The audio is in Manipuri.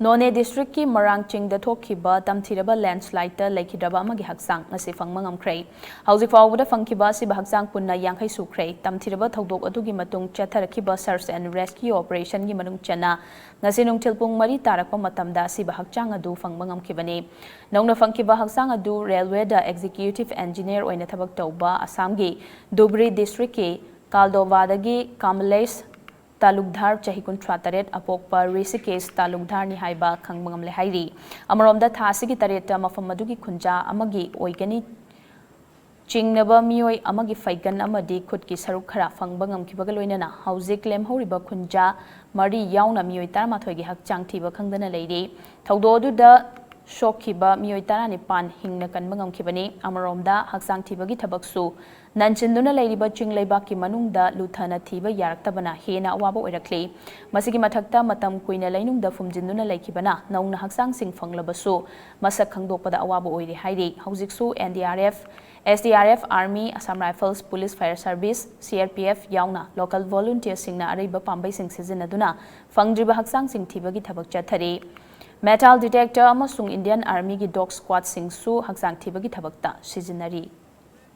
None district ki Marangching da Thokhiba TOMTV landslide ta laikhidaba amagi hakchang ngasi fangma ngamkhrai hauji fawbada Phangkhiba siba hakchang punna yankhai sukhrai TOMTV thodok adugi matung chatharakhiba search and rescue operation gi manung chana ngasi nungthil pung 3 tarakpa matamda siba hakchang adu fangma ngamkhibani nongna Phangkhiba hakchang adu railway da executive engineer oina thabak tawba Assam gi Dhubri district ki Kaldovadagi Kamlesh Talukdhar chahi 38 apokpa Rishikesh Talukdhar ni haiba khangmangam le hairi amromda thasi gi tareta mafam adugi khunja amagi oigani chingnaba mioi amagi faigan amadi khutki saruk khara fangbangam kibaga loinana haujik lemhoriba khunja mari yauna mioi tarmathoi gi hakchang thiba khangdana leiri thaudo aduda shokhiba mioi tarani pan hingna kanbangam kibani amromda hakchang thiba gi thabaksu nanchinduna leiriba chinglaiba ki manungda luthana thiba yaraktabana hena awaba oirakli masigi mathakta matam kuina leinungda fumjinduna laikibana naungna hakchang sing phanglabasu masak khangdokpada awaba oiri hairi haujiksu NDRF SDRF Army Assam Rifles Police Fire Service CRPF yauna local volunteers singna araiba pambai sing sizinaduna phangdriba hakchang sing thibagi thabak chathari metal detector amasung Indian Army gi dog squad singsu hakchang thibagi thabakta sizinari